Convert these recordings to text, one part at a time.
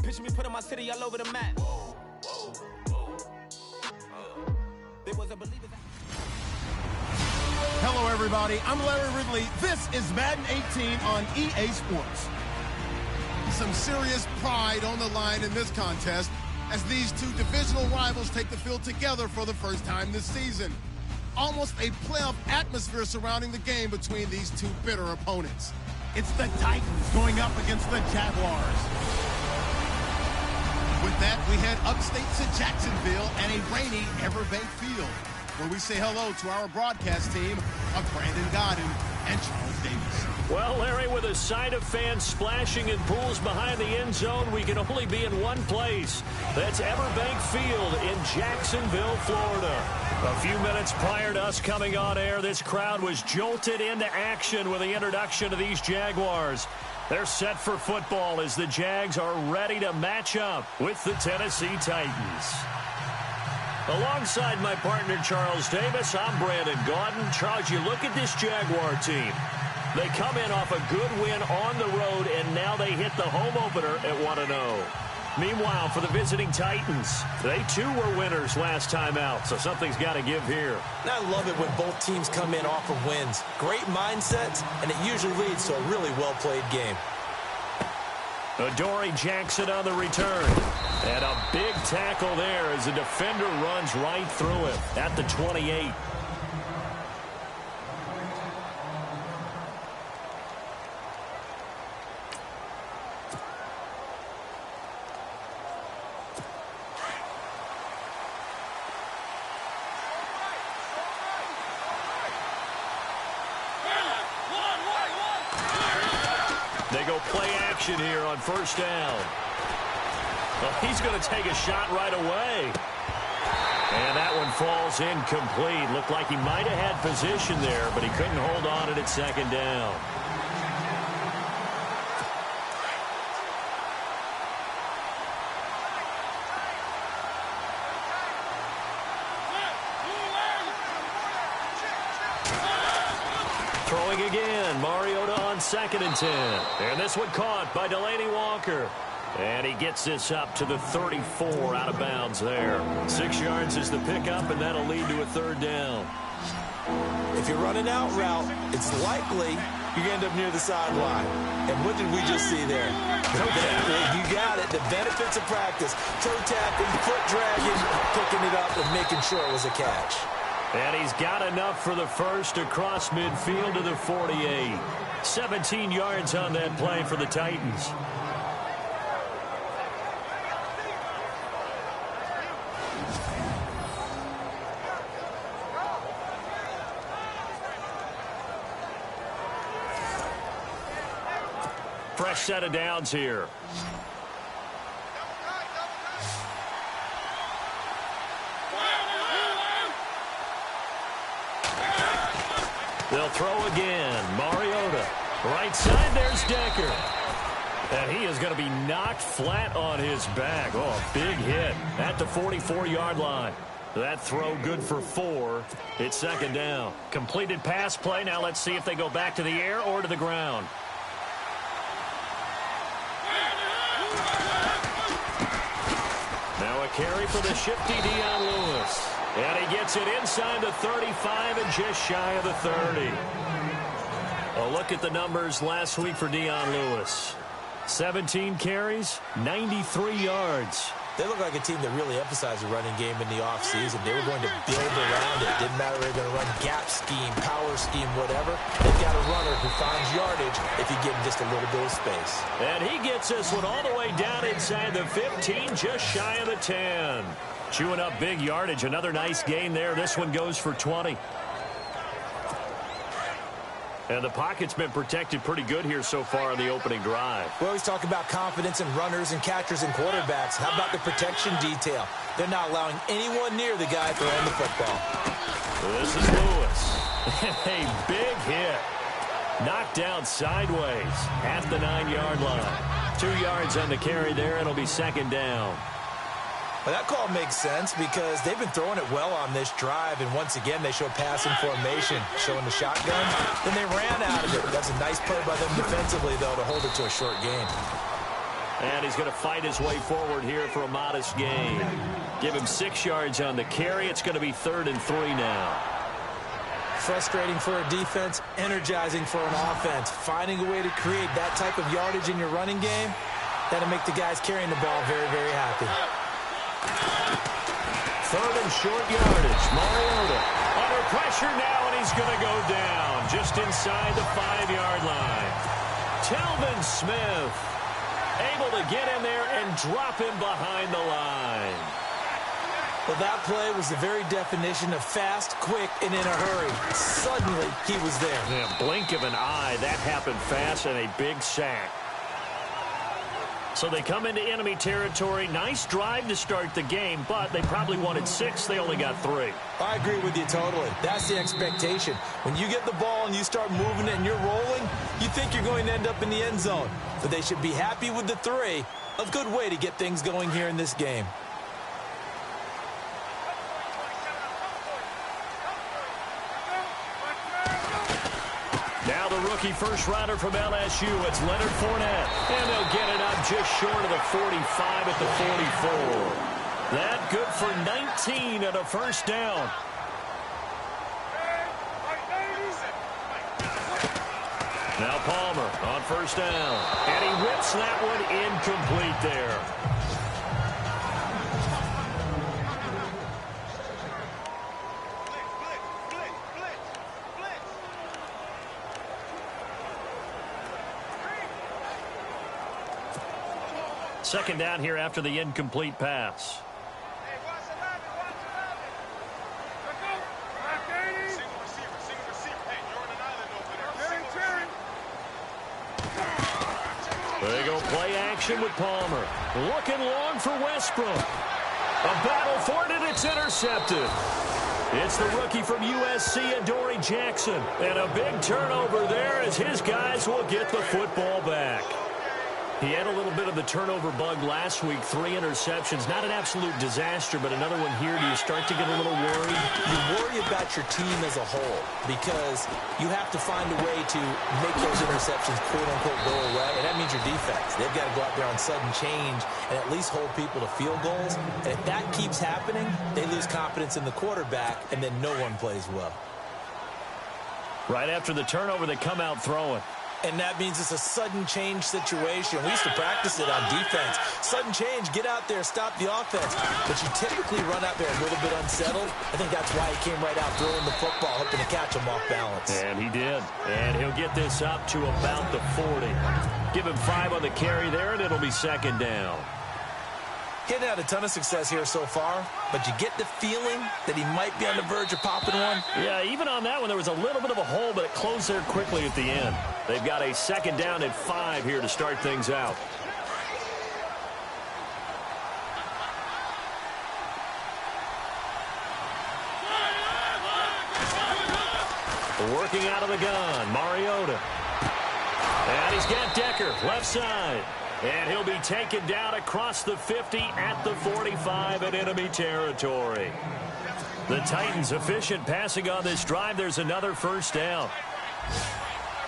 Picture me putting my city all over the map. There was a believer that... Hello, everybody. I'm Larry Ridley. This is Madden 18 on EA Sports. Some serious pride on the line in this contest as these two divisional rivals take the field together for the first time this season. Almost a playoff atmosphere surrounding the game between these two bitter opponents. It's the Titans going up against the Jaguars. With that, we head upstate to Jacksonville and a rainy Everbank Field, where we say hello to our broadcast team of Brandon Godden and Charles Davis. Well, Larry, with a sight of fans splashing in pools behind the end zone, we can only be in one place. That's Everbank Field in Jacksonville, Florida. A few minutes prior to us coming on air, this crowd was jolted into action with the introduction of these Jaguars. They're set for football as the Jags are ready to match up with the Tennessee Titans. Alongside my partner, Charles Davis, I'm Brandon Gaudin. Charles, you look at this Jaguar team. They come in off a good win on the road, and now they hit the home opener at 1-0. Meanwhile, for the visiting Titans, they too were winners last time out, so something's got to give here. And I love it when both teams come in off of wins. Great mindsets, and it usually leads to a really well-played game. Adoree Jackson on the return. And a big tackle there as the defender runs right through him at the 28. They go play action here on first down. Well, he's going to take a shot right away. And that one falls incomplete. Looked like he might have had position there, but he couldn't hold on it at second down. Throwing again, Mariota on 2nd and 10. And this one caught by Delaney Walker. And he gets this up to the 34 out of bounds there. 6 yards is the pickup, and that'll lead to a third down. If you're running out route, it's likely you end up near the sideline. And what did we just see there? You got it. The benefits of practice. Toe tapping, foot dragging, picking it up, and making sure it was a catch. And he's got enough for the first across midfield to the 48. 17 yards on that play for the Titans. Fresh set of downs here. They'll throw again. Mariota. Right side, there's Decker. And he is going to be knocked flat on his back. Oh, a big hit at the 44-yard line. That throw good for 4. It's second down. Completed pass play. Now let's see if they go back to the air or to the ground. Now a carry for the shifty Dion Lewis. And he gets it inside the 35 and just shy of the 30. A look at the numbers last week for Dion Lewis. 17 carries, 93 yards. They look like a team that really emphasized the running game in the offseason. They were going to build around it. Didn't matter if they were going to run gap scheme, power scheme, whatever. They've got a runner who finds yardage if you give him just a little bit of space. And he gets this one all the way down inside the 15, just shy of the 10. Chewing up big yardage. Another nice gain there. This one goes for 20. And the pocket's been protected pretty good here so far on the opening drive. We always talk about confidence in runners and catchers and quarterbacks. How about the protection detail? They're not allowing anyone near the guy throwing the football. This is Lewis. A big hit. Knocked down sideways at the 9-yard line. 2 yards on the carry there. It'll be second down. Well, that call makes sense because they've been throwing it well on this drive, and once again they show passing formation, showing the shotgun. Then they ran out of it. That's a nice play by them defensively, though, to hold it to a short gain. And he's going to fight his way forward here for a modest gain. Give him 6 yards on the carry. It's going to be 3rd and 3 now. Frustrating for a defense, energizing for an offense. Finding a way to create that type of yardage in your running game, that'll make the guys carrying the ball very, very happy. 3rd and short yardage. Mariota under pressure now, and he's going to go down just inside the 5-yard line. Telvin Smith able to get in there and drop him behind the line. Well, that play was the very definition of fast, quick, and in a hurry. Suddenly, he was there. Yeah, blink of an eye. That happened fast, and a big sack. So they come into enemy territory. Nice drive to start the game, but they probably wanted 6. They only got 3. I agree with you totally. That's the expectation. When you get the ball and you start moving it and you're rolling, you think you're going to end up in the end zone. But they should be happy with the 3. A good way to get things going here in this game. Now the rookie first rounder from LSU, it's Leonard Fournette. And they'll get it up just short of the 45 at the 44. That good for 19 and a first down. Now Palmer on first down. And he whips that one incomplete there. Second down here after the incomplete pass. They go play action with Palmer. Looking long for Westbrook. A battle for it, and it's intercepted. It's the rookie from USC, Adoree Jackson. And a big turnover there as his guys will get the football back. He had a little bit of the turnover bug last week, 3 interceptions. Not an absolute disaster, but another one here. Do you start to get a little worried? You worry about your team as a whole because you have to find a way to make those interceptions, quote-unquote, go away, and that means your defense. They've got to go out there on sudden change and at least hold people to field goals. And if that keeps happening, they lose confidence in the quarterback, and then no one plays well. Right after the turnover, they come out throwing. And that means it's a sudden change situation. We used to practice it on defense. Sudden change, get out there, stop the offense. But you typically run out there a little bit unsettled. I think that's why he came right out throwing the football, hoping to catch him off balance. And he did. And he'll get this up to about the 40. Give him 5 on the carry there, and it'll be second down. Getting had a ton of success here so far, but you get the feeling that he might be on the verge of popping one. Yeah, even on that one, there was a little bit of a hole, but it closed there quickly at the end. They've got a second down and 5 here to start things out. Working out of the gun, Mariota. And he's got Decker, left side. And he'll be taken down across the 50 at the 45 in enemy territory. The Titans efficient passing on this drive. There's another first down.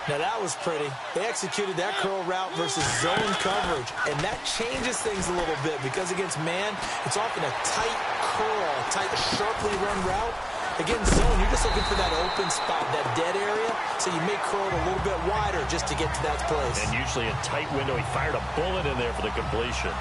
Now that was pretty. They executed that curl route versus zone coverage, and that changes things a little bit because against man, it's often a tight curl, tight, sharply run route. Against zone, you're just looking for that open spot, that dead area, so you may curl it a little bit wider just to get to that place. And usually a tight window. He fired a bullet in there for the completion.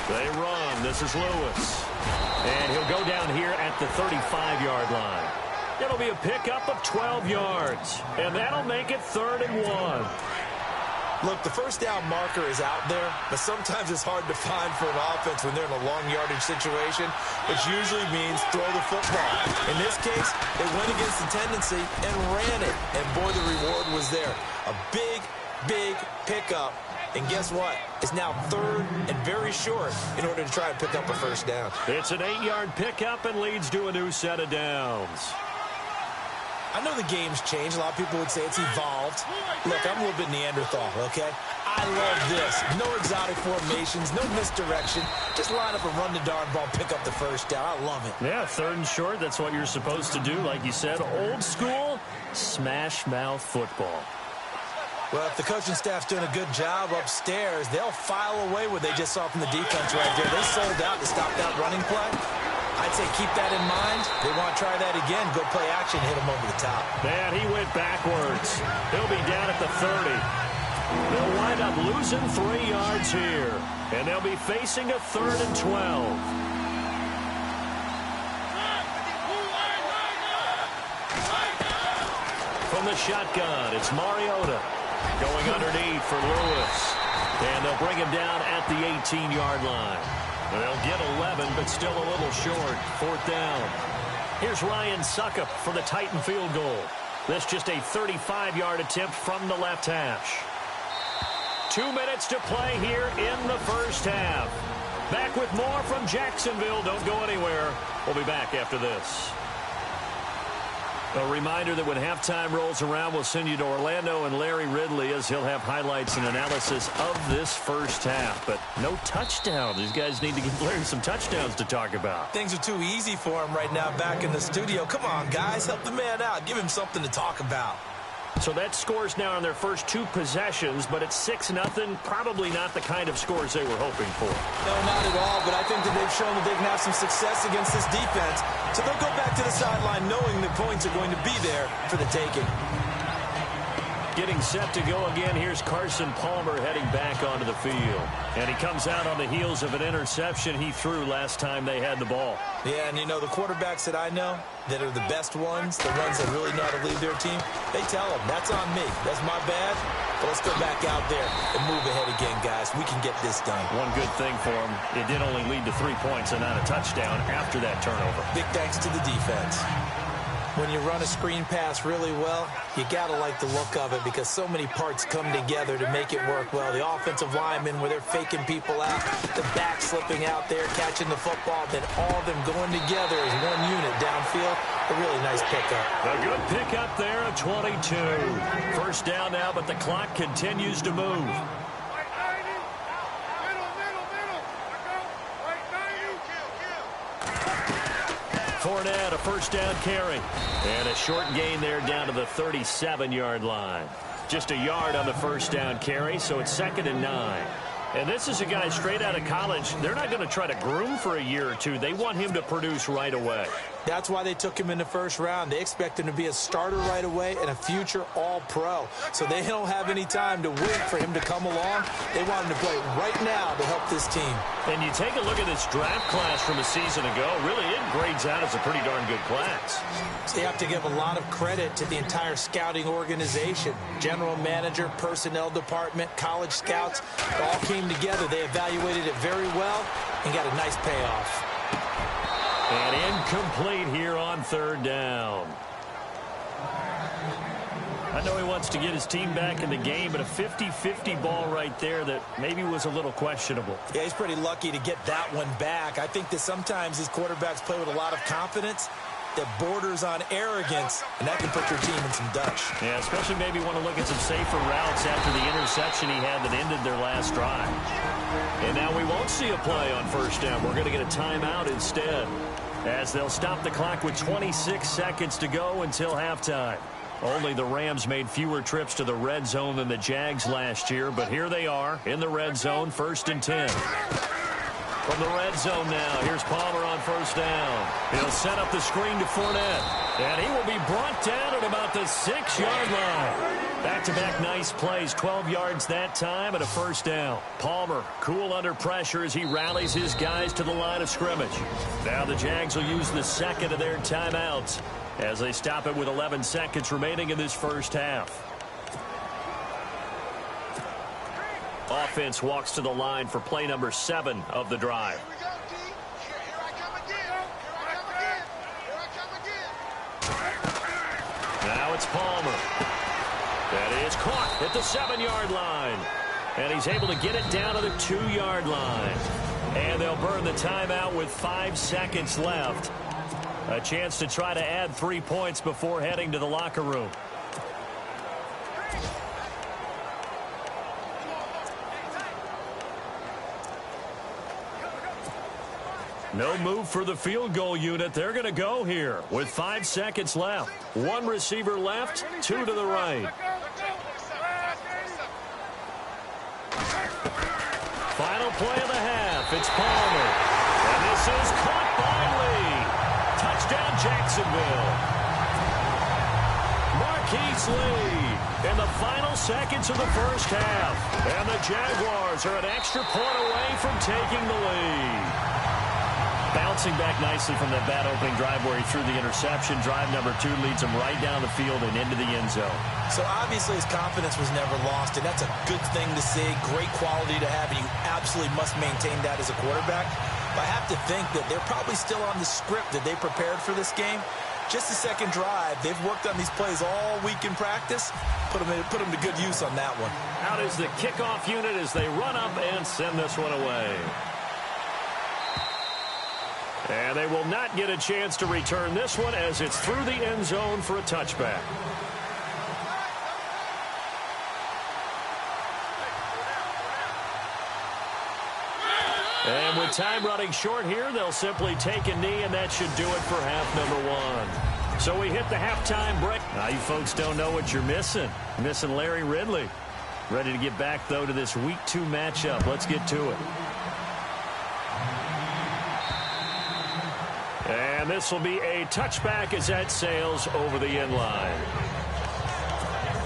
They run. This is Lewis. And he'll go down here at the 35-yard line. It'll be a pickup of 12 yards. And that'll make it 3rd and 1. Look, the first down marker is out there, but sometimes it's hard to find for an offense when they're in a long yardage situation, which usually means throw the football. In this case, they went against the tendency and ran it. And boy, the reward was there. A big, big pickup. And guess what? It's now 3rd and very short in order to try and pick up a first down. It's an 8-yard pickup and leads to a new set of downs. I know the game's changed. A lot of people would say it's evolved. Look, I'm a little bit Neanderthal, okay? I love this. No exotic formations, no misdirection. Just line up and run the darn ball, pick up the first down. I love it. Yeah, 3rd and short. That's what you're supposed to do. Like you said, old school smash mouth football. Well, if the coaching staff's doing a good job upstairs, they'll file away what they just saw from the defense right there. They sold out to stop that running play. I'd say keep that in mind. They want to try that again. Go play action, hit him over the top. Man, he went backwards. He'll be down at the 30. They'll wind up losing 3 yards here. And they'll be facing a 3rd and 12. From the shotgun, it's Mariota. Going underneath for Lewis. And they'll bring him down at the 18-yard line. They'll get 11, but still a little short. 4th down. Here's Ryan Suckup for the Titan field goal. This just a 35-yard attempt from the left hash. 2 minutes to play here in the first half. Back with more from Jacksonville. Don't go anywhere. We'll be back after this. A reminder that when halftime rolls around, we'll send you to Orlando and Larry Ridley as he'll have highlights and analysis of this first half. But no touchdown. These guys need to give Larry some touchdowns to talk about. Things are too easy for him right now back in the studio. Come on, guys. Help the man out. Give him something to talk about. So that scores now on their first 2 possessions, but it's 6-0. Probably not the kind of scores they were hoping for. No, not at all, but I think that they've shown that they can have some success against this defense. So they'll go back to the sideline knowing the points are going to be there for the taking. Getting set to go again, here's Carson Palmer heading back onto the field. And he comes out on the heels of an interception he threw last time they had the ball. Yeah, and you know, the quarterbacks that I know that are the best ones, the ones that really know how to lead their team, they tell them, that's on me. That's my bad. But let's go back out there and move ahead again, guys. We can get this done. One good thing for him, it did only lead to 3 points and not a touchdown after that turnover. Big thanks to the defense. When you run a screen pass really well, you got to like the look of it because so many parts come together to make it work well. The offensive linemen, where they're faking people out, the back slipping out there, catching the football, then all of them going together as one unit downfield. A really nice pickup. A good pickup there at 22. First down now, but the clock continues to move. Fournette, a first down carry. And a short gain there down to the 37-yard line. Just a yard on the first down carry, so it's 2nd and 9. And this is a guy straight out of college. They're not going to try to groom for a year or two. They want him to produce right away. That's why they took him in the first round. They expect him to be a starter right away and a future all-pro. So they don't have any time to wait for him to come along. They want him to play right now to help this team. And you take a look at this draft class from a season ago. Really, it grades out as a pretty darn good class. So you have to give a lot of credit to the entire scouting organization. General manager, personnel department, college scouts, it all came together. They evaluated it very well and got a nice payoff. And incomplete here on 3rd down. I know he wants to get his team back in the game, but a 50-50 ball right there that maybe was a little questionable. Yeah, he's pretty lucky to get that one back. I think that sometimes these quarterbacks play with a lot of confidence that borders on arrogance, and that can put your team in some Dutch. Yeah, especially maybe want to look at some safer routes after the interception he had that ended their last drive. And now we won't see a play on first down. We're going to get a timeout instead, as they'll stop the clock with 26 seconds to go until halftime. Only the Rams made fewer trips to the red zone than the Jags last year, but here they are in the red zone, 1st and 10. From the red zone now, here's Palmer on first down. He'll set up the screen to Fournette, and he will be brought down at about the 6-yard line. Back-to-back nice plays, 12 yards that time and a first down. Palmer cool under pressure as he rallies his guys to the line of scrimmage. Now the Jags will use the 2nd of their timeouts as they stop it with 11 seconds remaining in this first half. Offense walks to the line for play number 7 of the drive. Now it's Palmer. That is caught at the 7-yard line. And he's able to get it down to the 2-yard line. And they'll burn the timeout with 5 seconds left. A chance to try to add 3 points before heading to the locker room. No move for the field goal unit. They're going to go here with 5 seconds left. One receiver left, 2 to the right. Final play of the half. It's Palmer. And this is caught by Lee. Touchdown, Jacksonville. Marquise Lee in the final seconds of the first half. And the Jaguars are an extra point away from taking the lead. Bouncing back nicely from that bad opening drive where he threw the interception. Drive number 2 leads him right down the field and into the end zone. So obviously his confidence was never lost, and that's a good thing to see. Great quality to have, and you absolutely must maintain that as a quarterback. But I have to think that they're probably still on the script that they prepared for this game. Just the second drive. They've worked on these plays all week in practice. Put them to good use on that one. Out is the kickoff unit as they run up and send this one away. And they will not get a chance to return this one as it's through the end zone for a touchback. And with time running short here, they'll simply take a knee, and that should do it for half number 1. So we hit the halftime break. Now you folks don't know what you're missing. Missing Larry Ridley. Ready to get back, though, to this Week 2 matchup. Let's get to it. And this will be a touchback as that sails over the end line.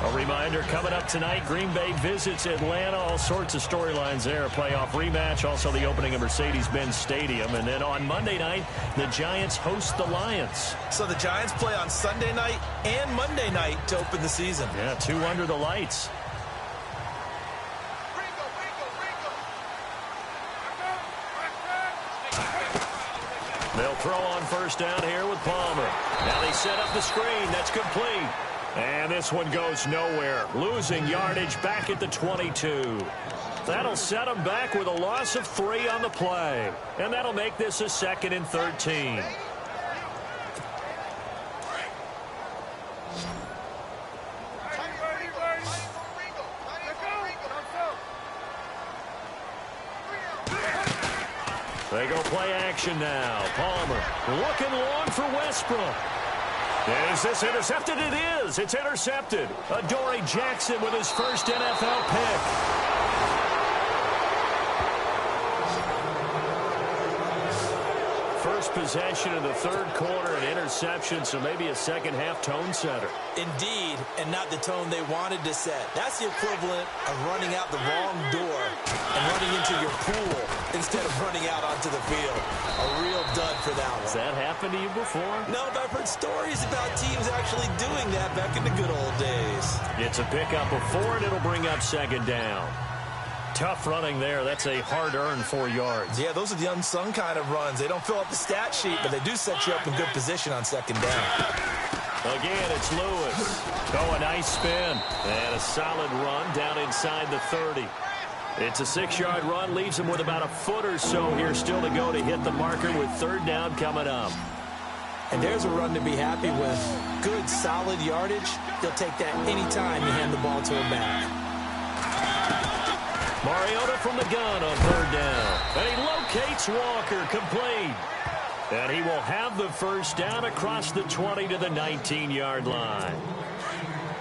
A reminder, coming up tonight, Green Bay visits Atlanta. All sorts of storylines there. A playoff rematch, also the opening of Mercedes-Benz Stadium. And then on Monday night, the Giants host the Lions. So the Giants play on Sunday night and Monday night to open the season. Yeah, 2 under the lights. They'll throw on first down here with Palmer. Now they set up the screen. That's complete. And this one goes nowhere. Losing yardage back at the 22. That'll set them back with a loss of 3 on the play. And that'll make this a 2nd and 13. They go play action now. Palmer looking long for Westbrook. Is this intercepted? It is. It's intercepted. Adoree Jackson with his first NFL pick. First possession of the 3rd quarter, an interception, so maybe a second half tone setter. Indeed, and not the tone they wanted to set. That's the equivalent of running out the wrong door and running into your pool instead of running out onto the field. A real dud for that one. Has that happened to you before? No, but I've heard stories about teams actually doing that back in the good old days. It's a pickup of 4, and it'll bring up 2nd down. Tough running there. That's a hard-earned 4 yards. Yeah, those are the unsung kind of runs. They don't fill up the stat sheet, but they do set you up in good position on 2nd down. Again, it's Lewis. Oh, a nice spin. And a solid run down inside the 30. It's a 6-yard run. Leaves him with about a foot or so here still to go to hit the marker with 3rd down coming up. And there's a run to be happy with. Good, solid yardage. He'll take that any time you hand the ball to him back. Mariota from the gun on 3rd down. And he locates Walker, complete. And he will have the first down across the 20 to the 19-yard line.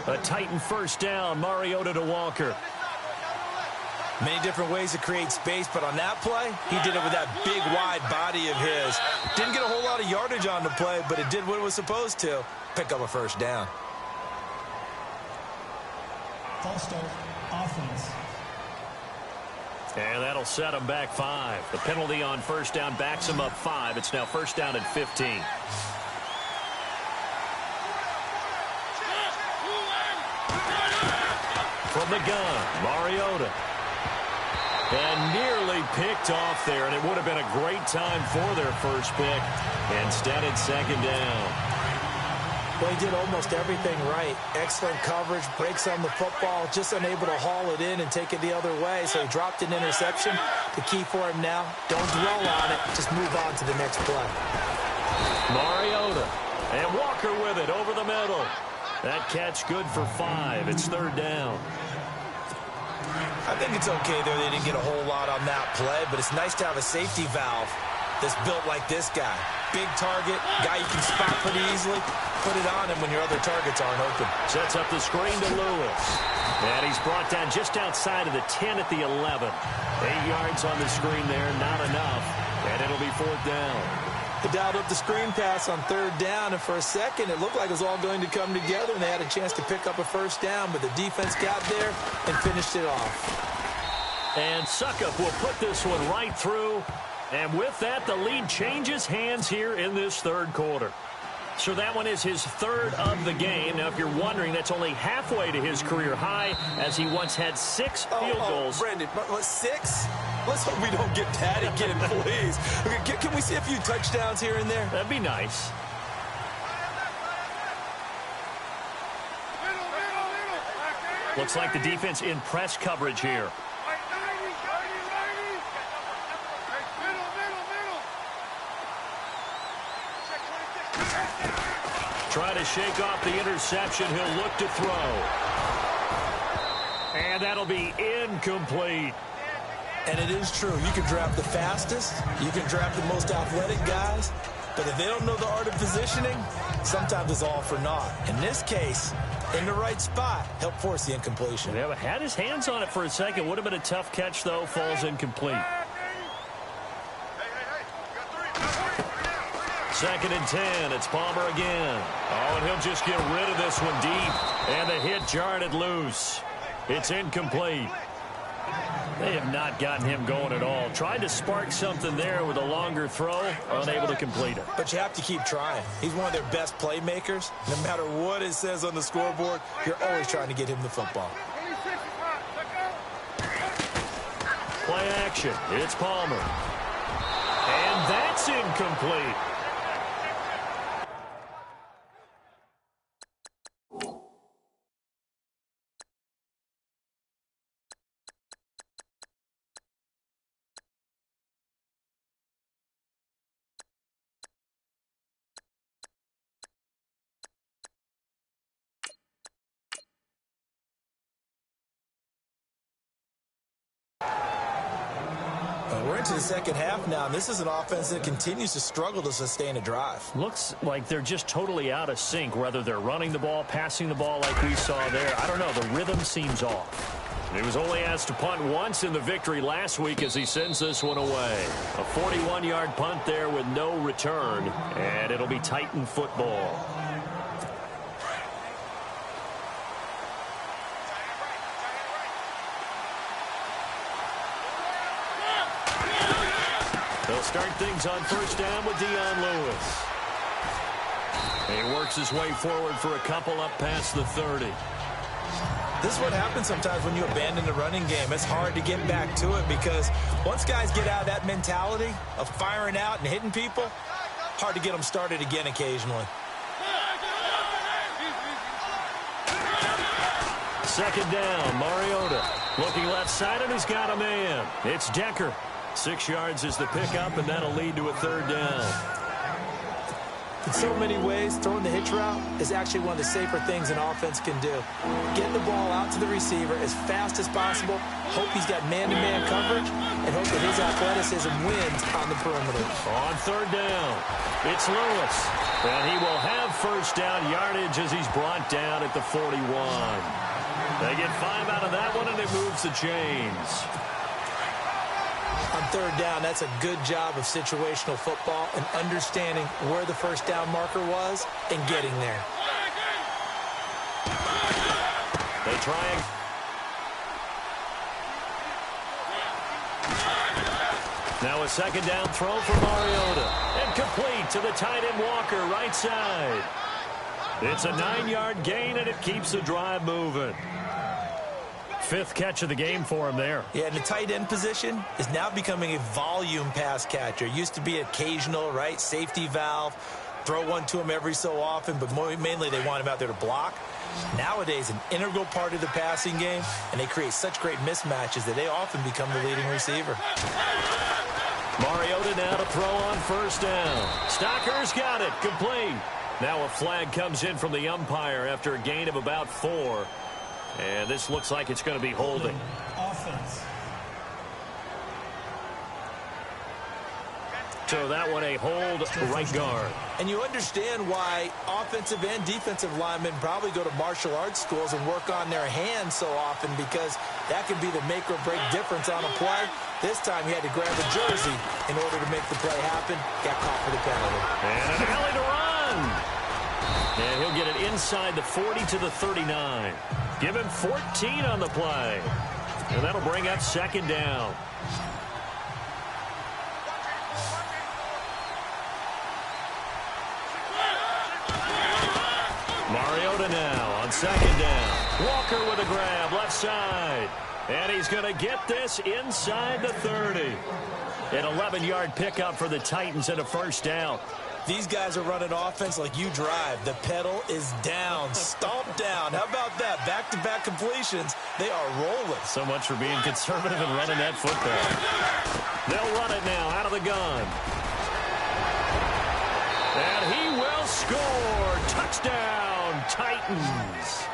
A Titan first down, Mariota to Walker. Many different ways to create space, but on that play, he did it with that big, wide body of his. Didn't get a whole lot of yardage on the play, but it did what it was supposed to. Pick up a first down. False start, offense. And that'll set him back 5. The penalty on first down backs him up 5. It's now first down at 15. From the gun, Mariota. And nearly picked off there, and it would have been a great time for their first pick. Instead, it's 2nd down. Well, he did almost everything right. Excellent coverage, breaks on the football, just unable to haul it in and take it the other way. So he dropped an interception. The key for him now, don't dwell on it. Just move on to the next play. Mariota. And Walker with it over the middle. That catch good for 5. It's 3rd down. I think it's okay there. They didn't get a whole lot on that play, but it's nice to have a safety valve. that's built like this guy. Big target, guy you can spot pretty easily. Put it on him when your other targets aren't open. Sets up the screen to Lewis. And he's brought down just outside of the 10 at the 11. 8 yards on the screen there, not enough. And it'll be 4th down. They dialed up the screen pass on 3rd down, and for a second it looked like it was all going to come together, and they had a chance to pick up a 1st down, but the defense got there and finished it off. And Suckup will put this one right through. And with that, the lead changes hands here in this 3rd quarter. So that one is his 3rd of the game. Now, if you're wondering, that's only halfway to his career high, as he once had 6 field goals. Brendan, what, 6? Let's hope we don't get that again, please. Okay, can we see a few touchdowns here and there? That'd be nice. Looks like the defense in press coverage here. Try to shake off the interception. He'll look to throw. And that'll be incomplete. And it is true. You can draft the fastest. You can draft the most athletic guys. But if they don't know the art of positioning, sometimes it's all for naught. In this case, in the right spot, helped force the incompletion. Yeah, but had his hands on it for a second. Would have been a tough catch, though. Falls incomplete. 2nd and 10. It's Palmer again. Oh, and he'll just get rid of this one deep. And the hit jarred it loose. It's incomplete. They have not gotten him going at all. Tried to spark something there with a longer throw. Unable to complete it. But you have to keep trying. He's one of their best playmakers. No matter what it says on the scoreboard, you're always trying to get him the football. Play action. It's Palmer. And that's incomplete. We're into the second half now, and this is an offense that continues to struggle to sustain a drive. Looks like they're just totally out of sync, whether they're running the ball, passing the ball like we saw there. I don't know. The rhythm seems off. He was only asked to punt once in the victory last week as he sends this one away. A 41-yard punt there with no return, and it'll be Titan football. They'll start things on 1st down with Dion Lewis. He works his way forward for a couple up past the 30. This is what happens sometimes when you abandon the running game. It's hard to get back to it because once guys get out of that mentality of firing out and hitting people, hard to get them started again occasionally. 2nd down, Mariota. Looking left side, and he's got a man. It's Decker. 6 yards is the pickup, and that'll lead to a 3rd down. In so many ways, throwing the hitch route is actually one of the safer things an offense can do. Get the ball out to the receiver as fast as possible, hope he's got man-to-man coverage, and hope that his athleticism wins on the perimeter. On 3rd down, it's Lewis. And he will have 1st down yardage as he's brought down at the 41. They get 5 out of that one, and it moves the chains. On 3rd down, that's a good job of situational football and understanding where the 1st down marker was and getting there. They try. Now a 2nd down throw for Mariota. And complete to the tight end Walker, right side. It's a 9-yard gain, and it keeps the drive moving. 5th catch of the game for him there. Yeah, and the tight end position is now becoming a volume pass catcher. Used to be occasional, right? Safety valve. Throw one to him every so often, but mainly they want him out there to block. Nowadays, an integral part of the passing game, and they create such great mismatches that they often become the leading receiver. Mariota now to throw on 1st down. Stocker's got it. Complete. Now a flag comes in from the umpire after a gain of about 4. And this looks like it's going to be holding. Offense. So that one a hold right guard. And you understand why offensive and defensive linemen probably go to martial arts schools and work on their hands so often, because that can be the make or break difference on a play. This time he had to grab the jersey in order to make the play happen. Got caught for the penalty. And an alley to run. And he'll get it inside the 40 to the 39. Give him 14 on the play. And that'll bring up second down. Mariota now on second down. Walker with a grab, left side. And he's going to get this inside the 30. An 11-yard pickup for the Titans and a first down. These guys are running offense like you drive. The pedal is down, stomped down. How about that? Back-to-back completions. They are rolling. So much for being conservative and running that football. They'll run it now out of the gun. And he will score. Touchdown, Titans.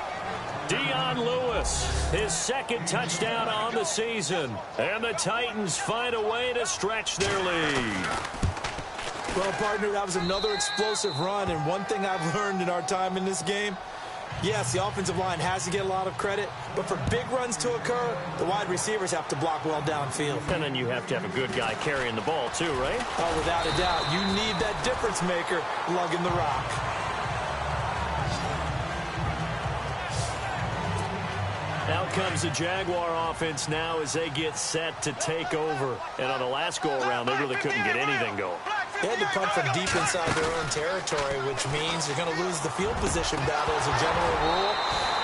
Dion Lewis, his second touchdown on the season. And the Titans find a way to stretch their lead. Well, partner, that was another explosive run. And one thing I've learned in our time in this game, yes, the offensive line has to get a lot of credit, but for big runs to occur, the wide receivers have to block well downfield. And then you have to have a good guy carrying the ball too, right? Oh, without a doubt. You need that difference maker lugging the rock. Out comes the Jaguar offense now as they get set to take over. And on the last go-around, they really couldn't get anything going. They had to punt from deep inside their own territory, which means you're going to lose the field position battle as a general rule.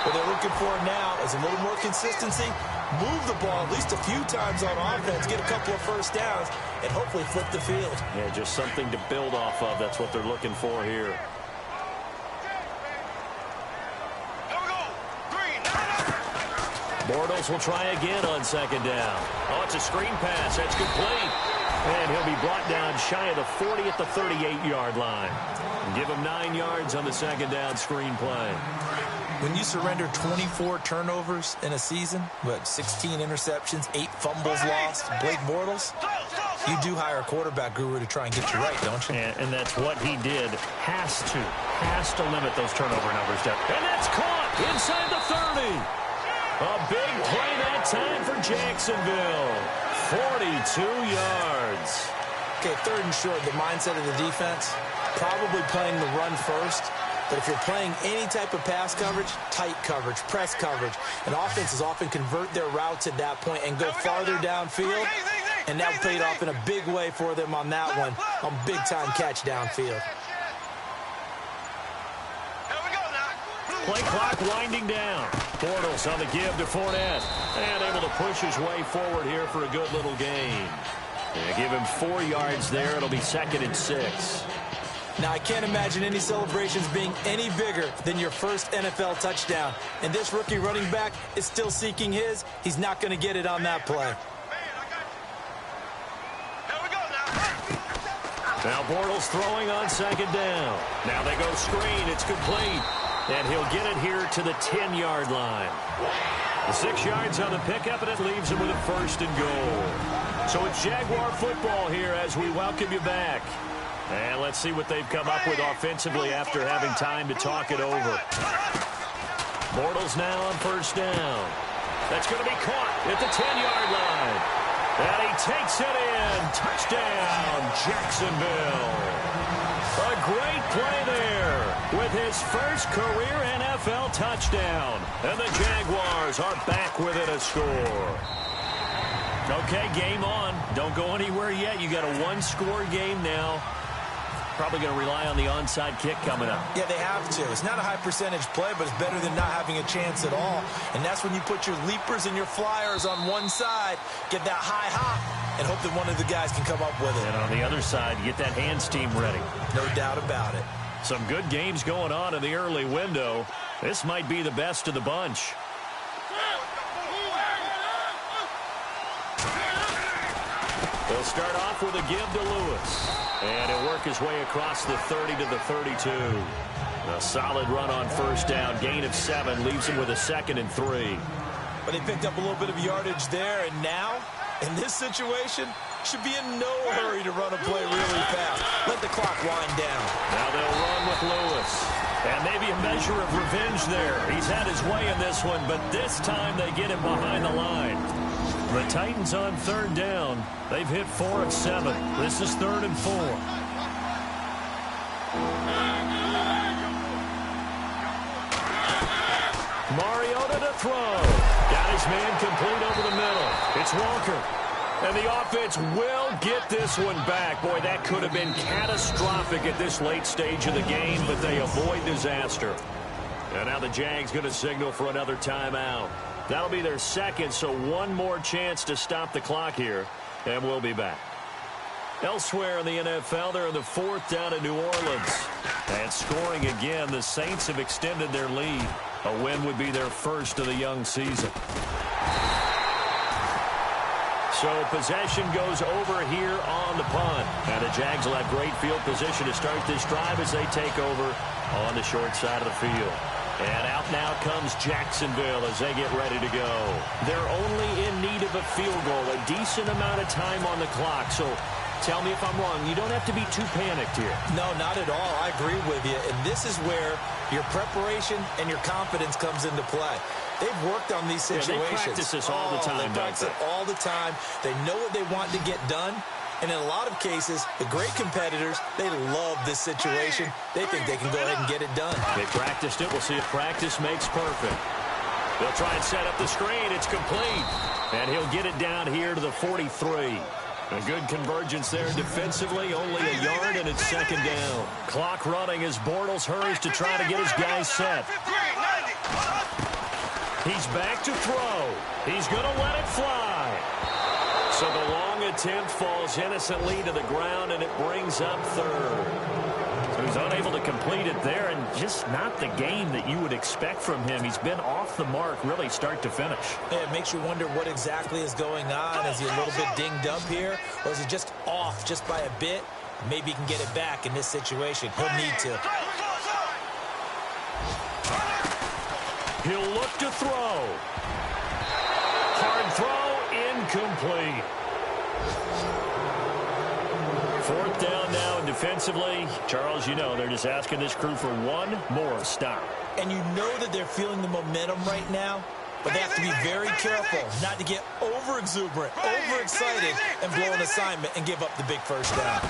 What they're looking for now is a little more consistency, move the ball at least a few times on offense, get a couple of first downs, and hopefully flip the field. Yeah, just something to build off of. That's what they're looking for here. Bortles will try again on second down. Oh, it's a screen pass. That's complete. And he'll be brought down shy of the 40 at the 38-yard line. And give him 9 yards on the second down screen play. When you surrender 24 turnovers in a season, 16 interceptions, 8 fumbles lost, Blake Bortles, you do hire a quarterback guru to try and get you right, don't you? And that's what he did. Has to limit those turnover numbers. And that's caught inside the 30. A big play that time for Jacksonville. 42 yards. Okay, third and short, the mindset of the defense, probably playing the run first. But if you're playing any type of pass coverage, tight coverage, press coverage, and offenses often convert their routes at that point and go farther downfield. And that paid off in a big way for them on that one, on big-time catch downfield. Play clock winding down. Bortles on the give to Fournette. And able to push his way forward here for a good little gain. And give him 4 yards there. It'll be 2nd and 6. Now, I can't imagine any celebrations being any bigger than your first NFL touchdown. And this rookie running back is still seeking his. He's not going to get it on that play. Now Bortles throwing on second down. Now they go screen. It's complete. And he'll get it here to the 10-yard line. The 6 yards on the pickup, and it leaves him with a 1st and goal. So it's Jaguar football here as we welcome you back. And let's see what they've come up with offensively after having time to talk it over. Bortles now on 1st down. That's going to be caught at the 10-yard line. And he takes it in. Touchdown, Jacksonville. A great play there with his first career NFL touchdown. And the Jaguars are back within a score. Okay, game on. Don't go anywhere yet. You got a 1-score game now. Probably going to rely on the onside kick coming up. Yeah, they have to. It's not a high percentage play, but it's better than not having a chance at all. And that's when you put your leapers and your flyers on one side, get that high hop, and hope that one of the guys can come up with it. And on the other side, get that hands team ready. No doubt about it. Some good games going on in the early window. This might be the best of the bunch. They'll start off with a give to Lewis. And he'll work his way across the 30 to the 32. A solid run on 1st down. Gain of 7 leaves him with a 2nd and 3. But they picked up a little bit of yardage there, and now In this situation, should be in no hurry to run a play really fast. Let the clock wind down. Now they'll run with Lewis. And maybe a measure of revenge there. He's had his way in this one, but this time they get him behind the line. The Titans on third down. They've hit 4 of 7. This is 3rd and 4. Mariota to throw. Got his man complete over the middle. It's Walker. And the offense will get this one back. Boy, that could have been catastrophic at this late stage of the game, but they avoid disaster. And now the Jags going to signal for another timeout. That'll be their second, so one more chance to stop the clock here, and we'll be back. Elsewhere in the NFL, they're in the 4th down in New Orleans. And scoring again, the Saints have extended their lead. A win would be their first of the young season. So possession goes over here on the punt. And the Jags will have great field position to start this drive as they take over on the short side of the field. And out now comes Jacksonville as they get ready to go. They're only in need of a field goal, a decent amount of time on the clock. So tell me if I'm wrong. You don't have to be too panicked here. No, not at all. I agree with you. And this is where your preparation and your confidence comes into play. They've worked on these situations. Yeah, they practice this all the time, they practice it all the time. They know what they want to get done. And in a lot of cases, the great competitors, they love this situation. They think they can go ahead and get it done. They practiced it. We'll see if practice makes perfect. They'll try and set up the screen. It's complete. And he'll get it down here to the 43. A good convergence there defensively, only a yard, and it's 2nd down. Clock running as Bortles hurries to try to get his guys set. He's back to throw. He's going to let it fly. So the long attempt falls innocently to the ground, and it brings up 3rd. So he's unable to complete it there, and just not the game that you would expect from him. He's been off the mark, really, start to finish. Yeah, it makes you wonder what exactly is going on. Is he a little bit dinged up here, or is he just off just by a bit? Maybe he can get it back in this situation. He'll need to. He'll look to throw. Hard throw, incomplete. 4th down now, and defensively, Charles, you know, they're just asking this crew for one more stop. And you know that they're feeling the momentum right now, but they have to be very careful not to get over-exuberant, over-excited, and blow an assignment and give up the big first down.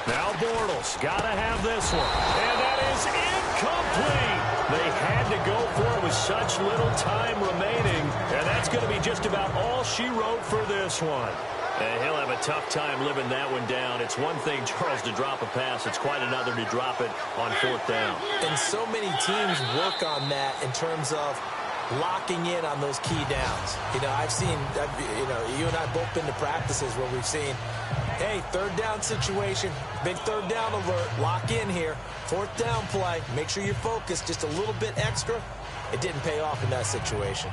Now Bortles, got to have this one. And that is incomplete. They had to go for it with such little time remaining, and that's going to be just about all she wrote for this one. And he'll have a tough time living that one down. It's one thing, Charles, to drop a pass. It's quite another to drop it on 4th down. And so many teams work on that in terms of locking in on those key downs. You know, you and I both been to practices where we've seen, hey, 3rd down situation, big 3rd down alert, lock in here. 4th down play, make sure you're focused just a little bit extra. It didn't pay off in that situation.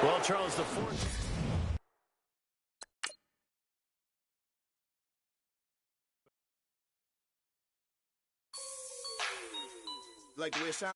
Well, Charles, the 4th. Like the way it sounds?